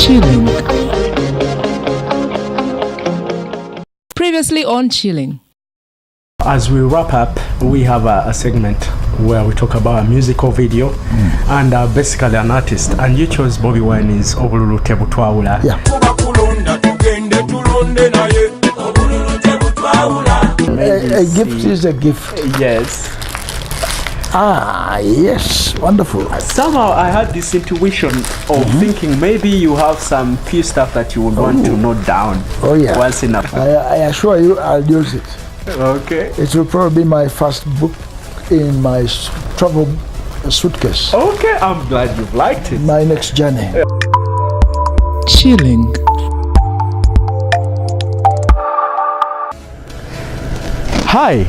Chilling. Previously on Chilling. As we wrap up, we have a segment where we talk about a musical video and basically an artist. And you chose Bobby Wine's Obululu Tebutwawula. Yeah. A gift is a gift. Yes. Ah, yes, wonderful. Somehow I had this intuition of thinking maybe you have some few stuff that you would want to note down. Oh yeah. Once in a I assure you I'll use it. Okay. It will probably be my first book in my travel suitcase. Okay, I'm glad you've liked it. My next journey. Chilling. Hi,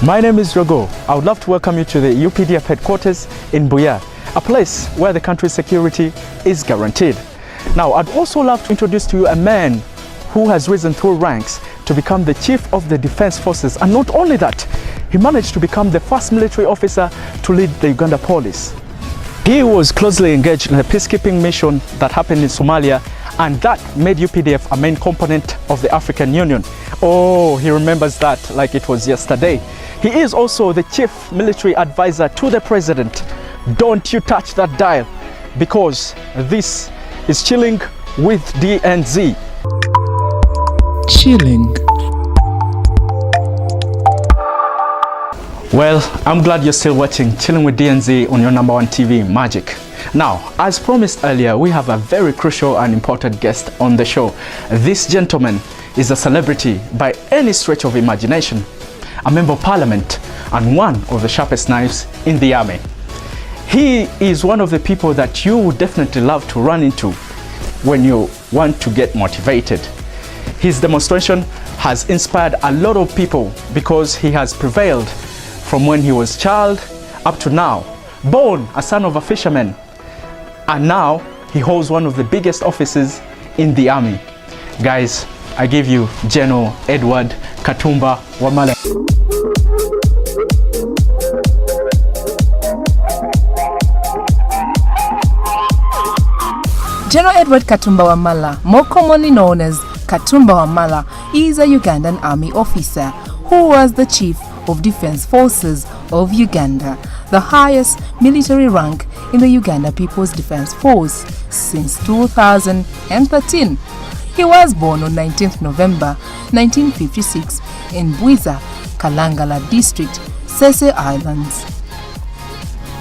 my name is Rogo. I would love to welcome you to the UPDF headquarters in Buya, a place where the country's security is guaranteed. Now, I'd also love to introduce to you a man who has risen through ranks to become the chief of the defense forces. And not only that, he managed to become the first military officer to lead the Uganda police. He was closely engaged in a peacekeeping mission that happened in Somalia, and that made UPDF a main component of the African Union. Oh, he remembers that like it was yesterday. He is also the chief military advisor to the president. Don't you touch that dial, because this is Chilling with DNZ. Chilling. Well, I'm glad you're still watching Chilling with DNZ on your number one TV, Magic. Now, as promised earlier, we have a very crucial and important guest on the show. This gentleman is a celebrity by any stretch of imagination, a member of parliament, and one of the sharpest knives in the army. He is one of the people that you would definitely love to run into when you want to get motivated. His demonstration has inspired a lot of people because he has prevailed from when he was a child up to now. Born a son of a fisherman, and now he holds one of the biggest offices in the army. Guys, I give you General Edward Katumba Wamala. General Edward Katumba Wamala, more commonly known as Katumba Wamala, is a Ugandan army officer who was the chief of Defense Forces of Uganda, the highest military rank in the Uganda People's Defense Force since 2013. He was born on 19th November 1956 in Bwiza, Kalangala District, Sese Islands.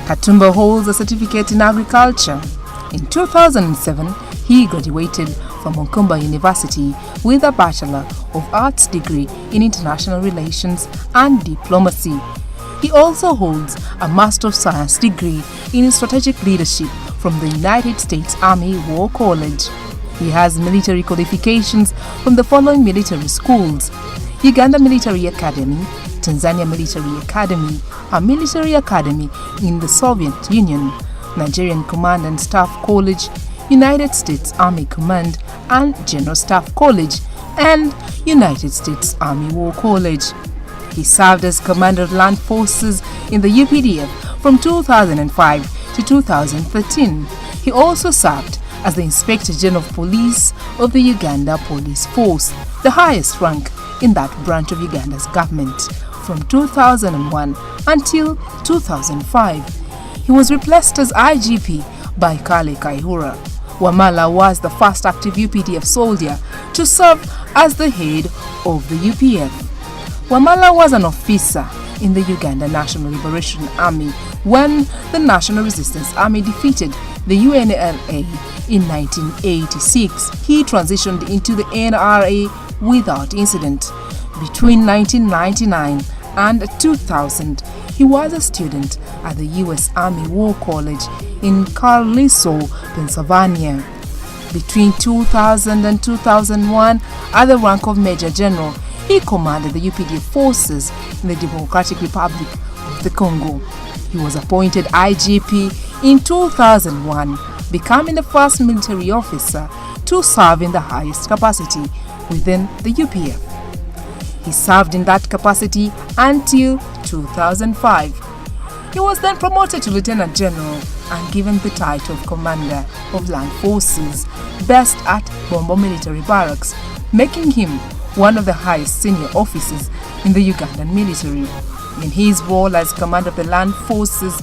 Katumba holds a certificate in agriculture. In 2007, he graduated from Okumba University with a Bachelor of Arts degree in International Relations and Diplomacy. He also holds a Master of Science degree in Strategic Leadership from the United States Army War College. He has military qualifications from the following military schools: Uganda Military Academy, Tanzania Military Academy, a military academy in the Soviet Union, Nigerian Command and Staff College, United States Army Command and General Staff College, and United States Army War College. He served as Commander of Land Forces in the UPDF from 2005 to 2013. He also served as the Inspector General of Police of the Uganda Police Force, the highest rank in that branch of Uganda's government, from 2001 until 2005. He was replaced as IGP by Kale Kaihura. Wamala was the first active UPDF soldier to serve as the head of the UPF. Wamala was an officer in the Uganda National Liberation Army when the National Resistance Army defeated the UNLA in 1986. He transitioned into the NRA without incident. Between 1999 and 2000, he was a student at the U.S. Army War College in Carlisle, Pennsylvania. Between 2000 and 2001, at the rank of Major General, he commanded the UPDF forces in the Democratic Republic of the Congo. He was appointed IGP in 2001, becoming the first military officer to serve in the highest capacity within the UPF. He served in that capacity until 2005. He was then promoted to Lieutenant General and given the title of Commander of Land Forces, based at Bombo Military Barracks, making him one of the highest senior officers in the Ugandan military. In his role as Commander of the Land Forces,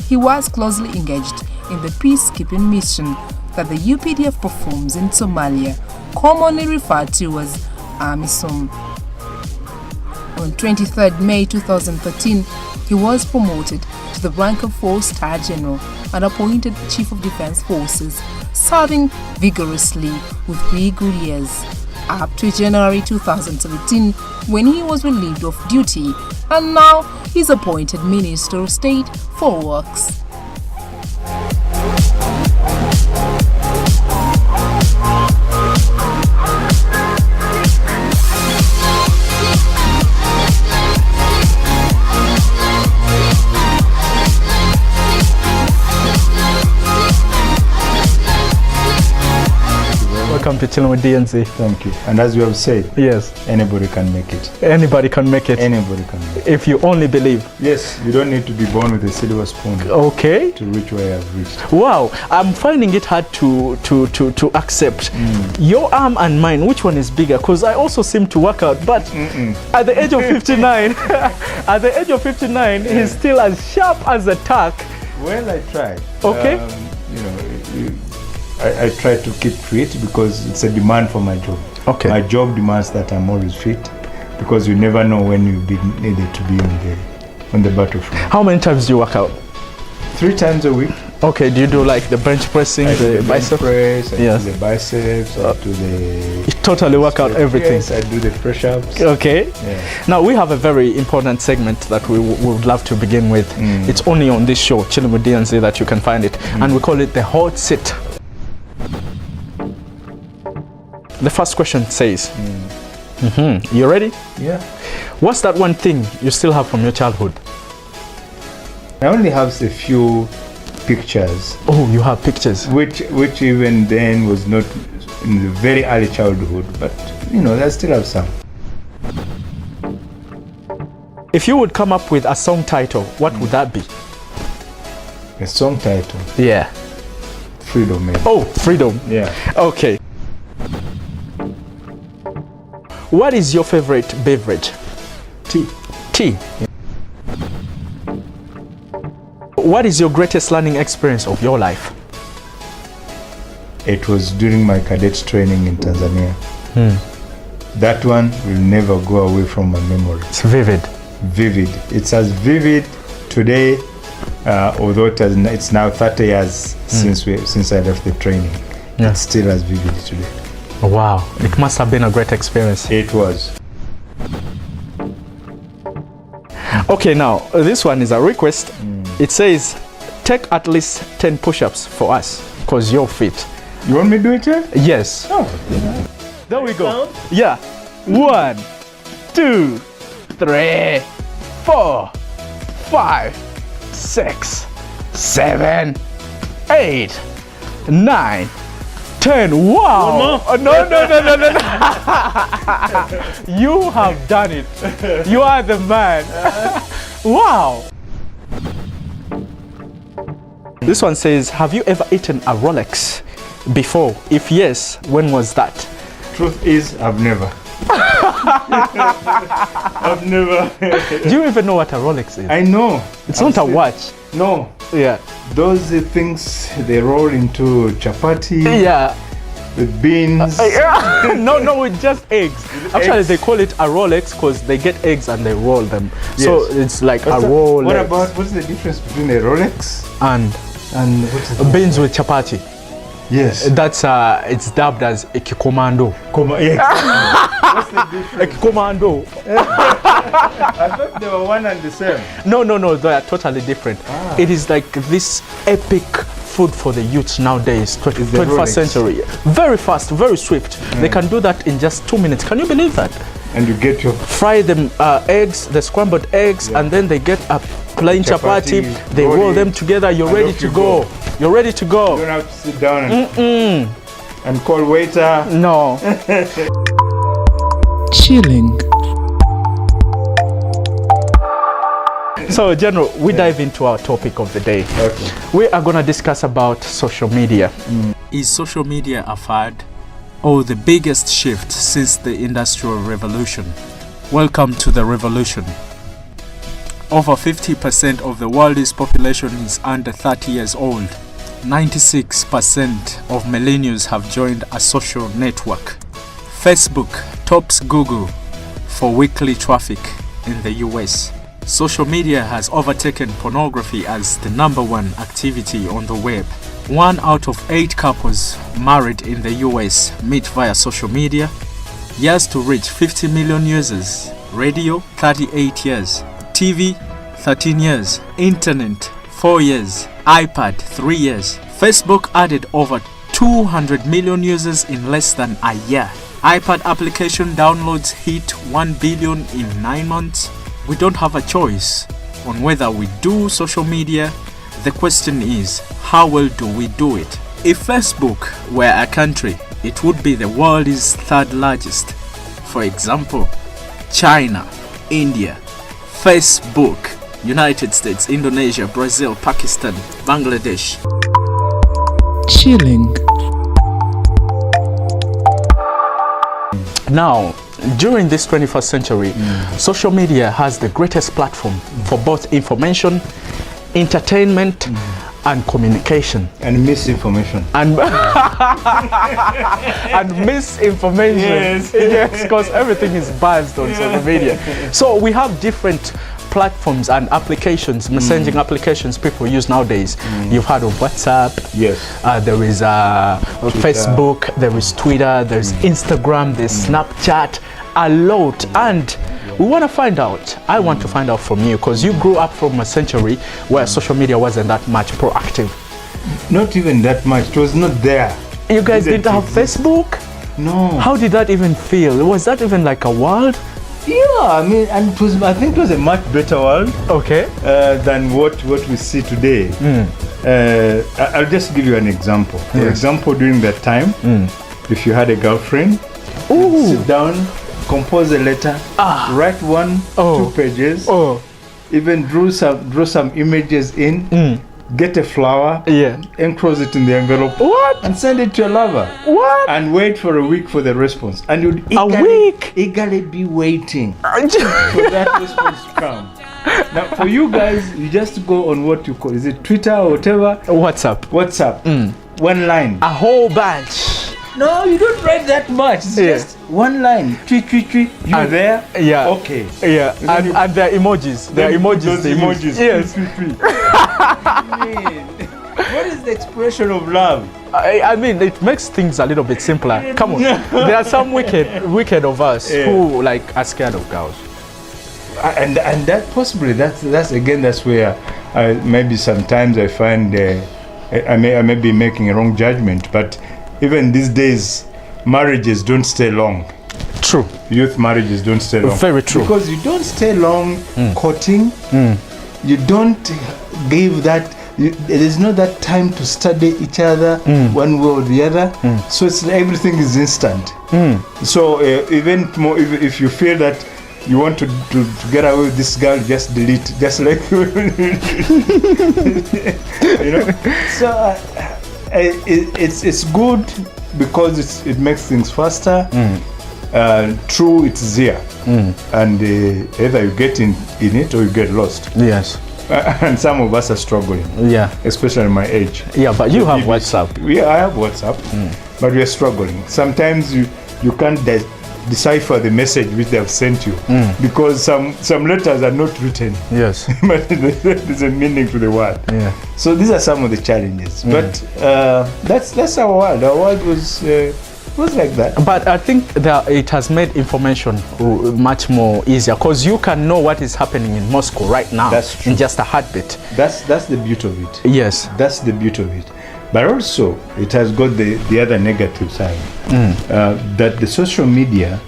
he was closely engaged in the peacekeeping mission that the UPDF performs in Somalia, commonly referred to as AMISOM. On 23rd May 2013, he was promoted to the rank of 4-star general and appointed Chief of Defense Forces, serving vigorously with 3 good years, up to January 2017 when he was relieved of duty, and now he's appointed Minister of State for Works. Welcome to Chilling with DNZ. Thank you. And as you have said, Yes, anybody can make it. anybody can make it Anybody can make it. if you only believe. Yes, you don't need to be born with a silver spoon Okay. to reach where I've reached. Wow, I'm finding it hard to accept. Your arm and mine, which one is bigger? Because I also seem to work out, but at the age of 59, at the age of 59, he's still as sharp as a tack. Well, I tried. Okay. I try to keep fit because it's a demand for my job. Okay. My job demands that I'm always fit because you never know when you'll be needed to be on the battlefield. How many times do you work out? 3 times a week. Okay, do you do like the bench pressing, I do the the bicep? press, I Yes. do the biceps, I do the... You totally work out everything. Yes, I do the press-ups. Okay. Yeah. Now we have a very important segment that we would love to begin with. It's only on this show, Chilling with DNZ, that you can find it, and we call it the hot sit. The first question says, you ready? Yeah. What's that one thing you still have from your childhood? I only have a few pictures, Oh, you have pictures. which even then was not in the very early childhood, but I still have some. If you would come up with a song title, what would that be? A song title, Yeah. Freedom, maybe. Oh, Freedom. Yeah. Okay. What is your favorite beverage? Tea. Tea. What is your greatest learning experience of your life? It was during my cadet training in Tanzania. That one will never go away from my memory. It's vivid. Vivid. It's as vivid today, although it's now 30 years since I left the training. Yeah. It's still as vivid today. Wow, it must have been a great experience. It was. Okay, now this one is a request. It says, take at least 10 push-ups for us, because you're fit. You want me to do it here? Yes. Oh. There we go. Yeah. 1, 2, 3, 4, 5, 6, 7, 8, 9, 10. Wow. No. You have done it. You are the man. Wow. This one says, have you ever eaten a Rolex before? If yes, when was that? Truth is, I've never. I've never. Do you even know what a Rolex is? I know. It's not a watch. No. Yeah. Those things, they roll into chapati, Yeah. with beans. No, with just eggs. Actually, eggs. they call it a Rolex because they get eggs and they roll them. So Yes. it's like a What's Rolex. what's the difference between a Rolex And and what is the beans with chapati. Yes. That's it's dubbed as a kikomando. Yeah. What's the difference? Like commando. I thought they were one and the same. No, they are totally different. It is like this epic food for the youth nowadays, 21st Rolex. century. Very fast, very swift. They can do that in just 2 minutes. Can you believe that? And you get your Fry them eggs, the scrambled eggs, and then they get a plain chapati. They roll them together. You're ready to go. You're ready to you go. don't have to sit down and call waiter. No. Chilling. So, General, we dive into our topic of the day. Okay. We are going to discuss about social media. Is social media a fad or the biggest shift since the Industrial Revolution? Welcome to the revolution. Over 50% of the world's population is under 30 years old. 96% of millennials have joined a social network. Facebook tops Google for weekly traffic in the US. Social media has overtaken pornography as the #1 activity on the web. 1 out of 8 couples married in the US meet via social media. Years to reach 50 million users. Radio, 38 years. TV, 13 years. Internet, 4 years. iPad, 3 years. Facebook added over 200 million users in less than a year. iPad application downloads hit 1 billion in 9 months. We don't have a choice on whether we do social media. The question is, how well do we do it? If Facebook were a country, it would be the world's 3rd largest. For example, China, India, Facebook, United States, Indonesia, Brazil, Pakistan, Bangladesh. Chilling. Now, during this 21st century, social media has the greatest platform for both information, entertainment, and communication. And misinformation. And and misinformation. Yes, because everything is biased on social media. So we have different platforms and applications, messaging applications people use nowadays. You've heard of WhatsApp. Yes. There is Facebook, there is Twitter, there's Instagram, there's Snapchat, a lot. And we want to find out, I want to find out from you, because you grew up from a century where social media wasn't that much proactive. Not even that much. It was not there. You guys didn't have Facebook? No. How did that even feel? Was that even like a world? Yeah, I mean, and it was, I think it was a much better world Okay. than what we see today. I'll just give you an example. For example, during that time, if you had a girlfriend, you'd sit down, compose a letter, write 1-2 pages, even draw some images in, get a flower, enclose it in the envelope, and send it to your lover. And wait for a week for the response. And you'd eagerly be waiting for that response to come. Now, for you guys, you just go on what you call, is it Twitter or whatever? WhatsApp. One line. A whole bunch. No, you don't write that much. It's just one line. Tweet. You're there? Yeah. Okay. Yeah. And the emojis. The emojis. Those they emojis. use. Yes. Tweet. What is the expression of love? I mean, it makes things a little bit simpler. Come on. There are some wicked of us who like are scared of girls. And that possibly that's again that's where maybe sometimes I find I may be making a wrong judgment, but even these days marriages don't stay long. True. Youth marriages don't stay long. Very true. Because you don't stay long courting. You don't give that. There's not that time to study each other one way or the other. So it's everything is instant. So even more, if you feel that you want to get away with this girl, just delete, just like you know. So it's good because it makes things faster. True, it's there, and either you get in it or you get lost. Yes. And some of us are struggling. Yeah. Especially my age. Yeah, but you have WhatsApp. Yeah, I have WhatsApp, but we are struggling. Sometimes you can't decipher the message which they have sent you because some letters are not written. Yes. But there's a meaning to the word. Yeah. So these are some of the challenges. But that's our world. Our world was was like that. But I think that it has made information much more easier, because you can know what is happening in Moscow right now. That's true. In just a heartbeat. That's the beauty of it. Yes. That's the beauty of it. But also, it has got the other negative side, that the social media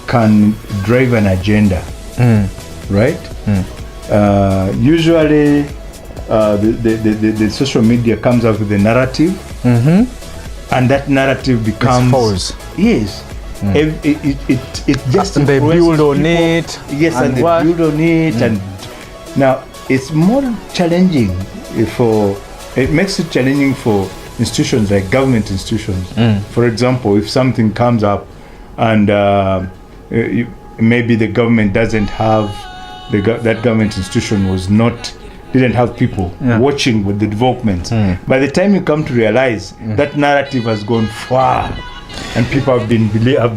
can drive an agenda, right? Usually, the social media comes up with a narrative, and that narrative becomes false. Yes. It just and they build on people. it. Yes, and they build on it, and now it's more challenging it makes it challenging for institutions like government institutions. For example, if something comes up and maybe the government doesn't have that government institution didn't have people watching with the developments. By the time you come to realize that narrative has gone far, and people have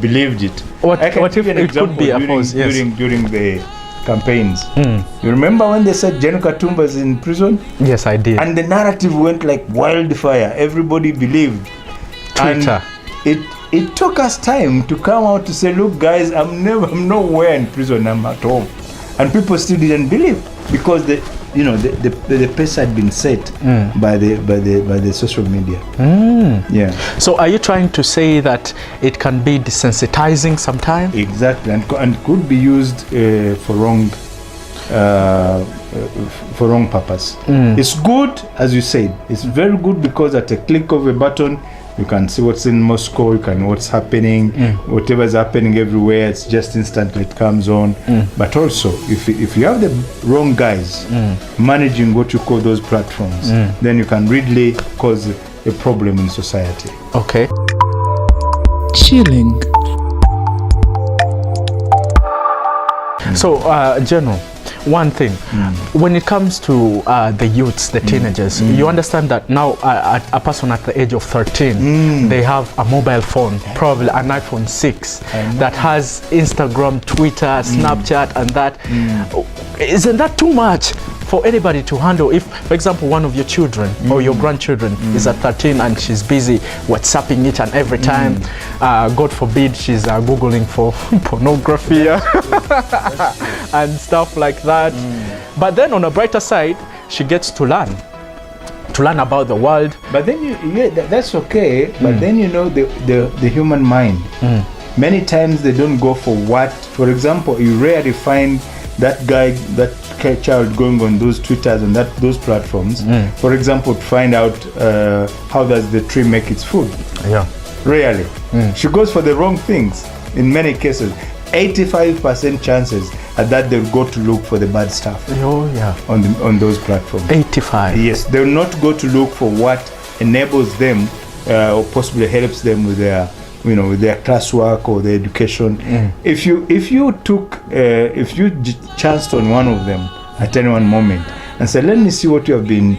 believed it. What if it could be a false? During the campaigns. You remember when they said Gen Katumba is in prison? Yes, I did. And the narrative went like wildfire. Everybody believed. Twitter. And it took us time to come out to say, look guys, I'm nowhere in prison, I'm at home. And people still didn't believe, because the pace had been set by the social media. Yeah. So are you trying to say that it can be desensitizing sometimes? Exactly, and could be used for wrong purpose. It's good, as you said. It's very good because at a click of a button, you can see what's in Moscow, you can know what's happening, whatever is happening everywhere, it's just instantly it comes on. But also, if you have the wrong guys managing what you call those platforms, then you can really cause a problem in society. Okay. Chilling. So, General, one thing, when it comes to the youths, the teenagers, you understand that now a person at the age of 13, they have a mobile phone, probably an iPhone 6, that has Instagram, Twitter, Snapchat, and that. Isn't that too much for anybody to handle? If, for example, one of your children or your grandchildren is at 13 and she's busy WhatsApping each and every time, God forbid she's Googling for pornography and stuff like that. But then on a brighter side, she gets to learn about the world. But then that's okay. But then the human mind. Many times they don't go for what. For example, you rarely find that child going on those Twitters and those platforms. For example, to find out how does the tree make its food. Yeah. Rarely. She goes for the wrong things in many cases. 85% chances are that they'll go to look for the bad stuff. Oh yeah. On those platforms. 85. Yes, they'll not go to look for what enables them or possibly helps them with their with their classwork or their education. If you chanced on one of them at any one moment and said, let me see what you have been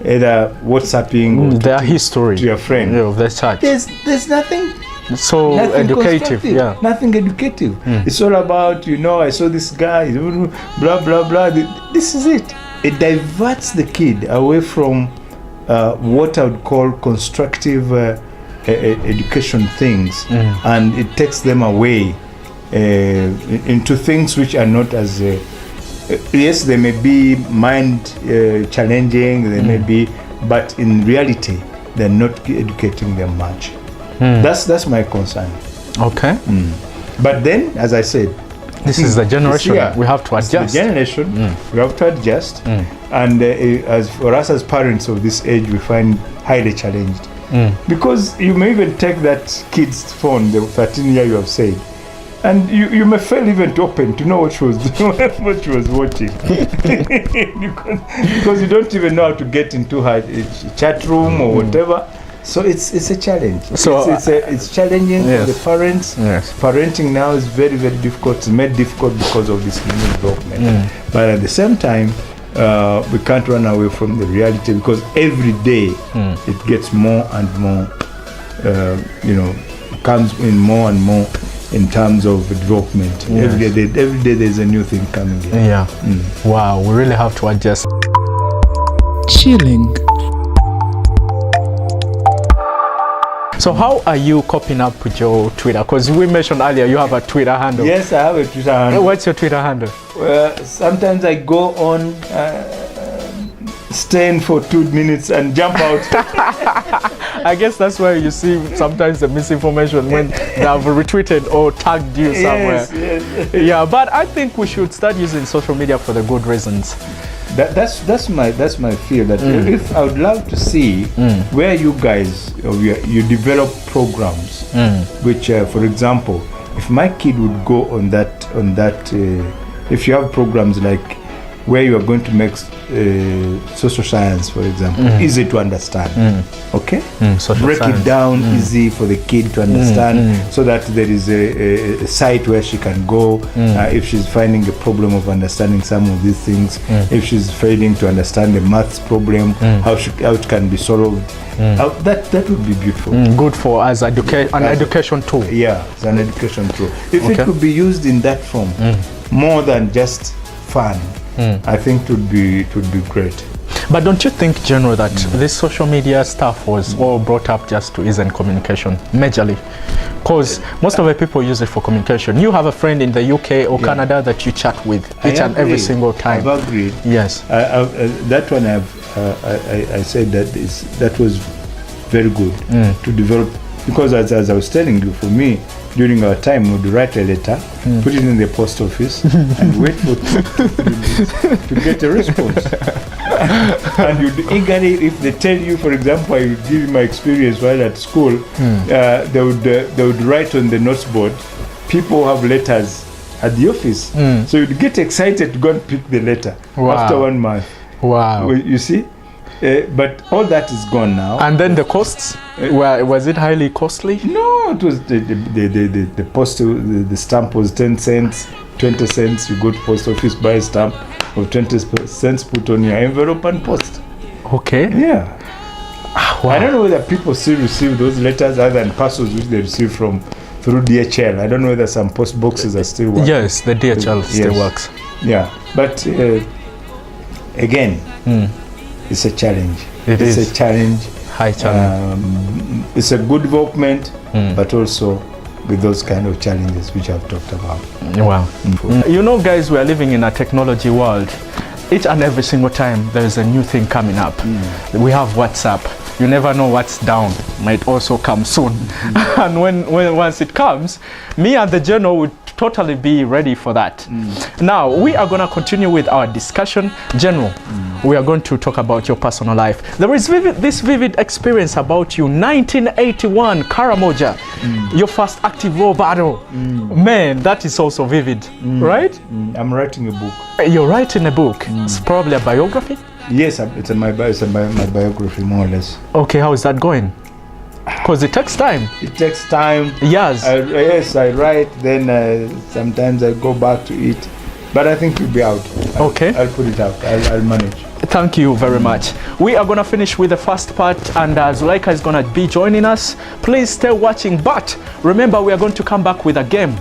either WhatsApping or their history to your friend of their chat. There's nothing educative. Yeah. Nothing educative. It's all about, I saw this guy, blah blah blah. This is it. It diverts the kid away from what I would call constructive education things, and it takes them away into things which are not as yes, they may be mind challenging, they may be, but in reality they're not educating them much. That's my concern. Okay. But then, as I said, this is the generation we have to adjust. The generation we have to adjust, and as for us as parents of this age, we find highly challenged. Because you may even take that kid's phone, the 13-year you have said, and you may fail even to open to know what she was doing, what she was watching, because you don't even know how to get into her chat room or whatever. So it's a challenge. So it's challenging for the parents. Yes. Parenting now is very, very difficult. It's made difficult because of this new development. But at the same time, we can't run away from the reality, because every day it gets more and more, comes in more and more in terms of development. Yes. Every day there's a new thing coming in. Yeah. Wow, we really have to adjust. Chilling. So how are you coping up with your Twitter? Because we mentioned earlier you have a Twitter handle. Yes, I have a Twitter handle. What's your Twitter handle? Sometimes I go on, stay in for 2 minutes and jump out. I guess that's where you see sometimes the misinformation when they have retweeted or tagged you somewhere. Yes. Yeah, but I think we should start using social media for the good reasons. That's my feel. That if I would love to see where you guys you develop programs, which, for example, if my kid would go on that, if you have programs like where you are going to make social science, for example, easy to understand. Okay, break it down easy for the kid to understand, so that there is a site where she can go if she's finding a problem of understanding some of these things, if she's failing to understand the maths problem, how it can be solved. That would be beautiful. Good for as an education tool. Yeah, it's an education tool. If it could be used in that form, more than just fun, I think it would be great. But don't you think, General, that this social media stuff was all brought up just to ease in communication, majorly? Because most of the people use it for communication. You have a friend in the UK or Canada that you chat with each and every single time. I've agreed. Yes. That one I said that was very good to develop, because as I was telling you, for me, during our time, we would write a letter, put it in the post office, and wait for 2 minutes to get a response. And you'd eagerly, if they tell you, for example, I would give you my experience while at school, they would write on the notes board, people have letters at the office. So you'd get excited to go and pick the letter after 1 month. Wow. You see? But all that is gone now. And then the costs, was it highly costly? No, it was the post, the stamp was 10 cents, 20 cents. You go to post office, buy a stamp of 20 cents, put on your envelope and post. Okay. Yeah. Wow. I don't know whether people still receive those letters other than parcels which they receive through DHL. I don't know whether some post boxes are still working. Yes, the DHL still works. Yeah, but again, it's a challenge. It's a challenge. High challenge. It's a good development, but also with those kind of challenges which I've talked about. Wow. You know, guys, we are living in a technology world. Each and every single time there's a new thing coming up. We have WhatsApp. You never know what's down. Might also come soon. And when once it comes, me and the journal would totally be ready for that. Now, we are going to continue with our discussion. General, we are going to talk about your personal life. There is this vivid experience about you, 1981, Karamoja, your first active war battle. Man, that is also vivid, right? I'm writing a book. You're writing a book. It's probably a biography? Yes, it's my biography, more or less. Okay, how is that going? Because it takes time. It takes time. Yes. Yes, I write, then sometimes I go back to it. But I think it'll be out. I'll put it out. I'll manage. Thank you very much. We are going to finish with the first part, and Zuleika is going to be joining us. Please stay watching, but remember, we are going to come back with a game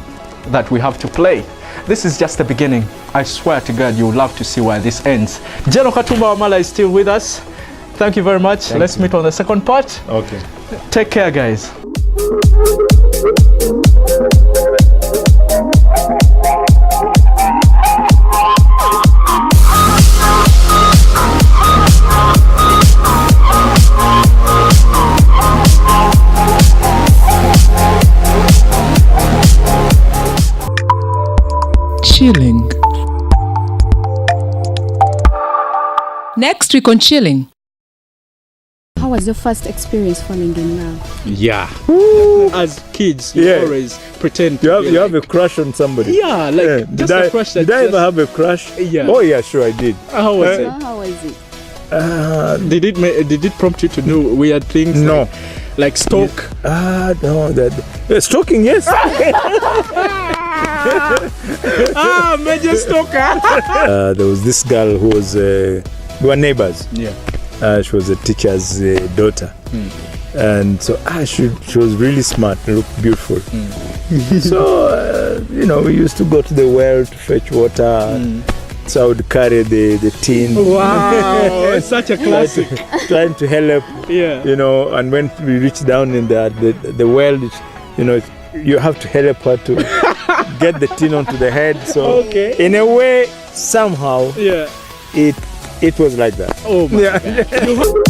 that we have to play. This is just the beginning. I swear to God, you'll love to see where this ends. General Katumba Wamala is still with us. Thank you very much. Let's meet on the second part. Okay. Take care, guys. Chilling. Next week on Chilling. How was your first experience falling in love? Yeah. As kids, you always pretend you have a crush on somebody. Yeah, like just a crush. Did I ever have a crush? Yeah. Oh yeah, sure I did. How was it? How was it? Did it prompt you to do weird things? No. Like stalk? No. Stalking, yes. Major stalker. There was this girl who was, we were neighbors. Yeah. She was a teacher's daughter. And so she was really smart and looked beautiful. So, we used to go to the well to fetch water. So I would carry the tin. Wow, it's such a classic. Trying to help, Yeah. you know, and when we reach down in the well, you know, you have to help her to get the tin onto the head. So Okay. in a way, somehow, Yeah. it was like that. Oh my God.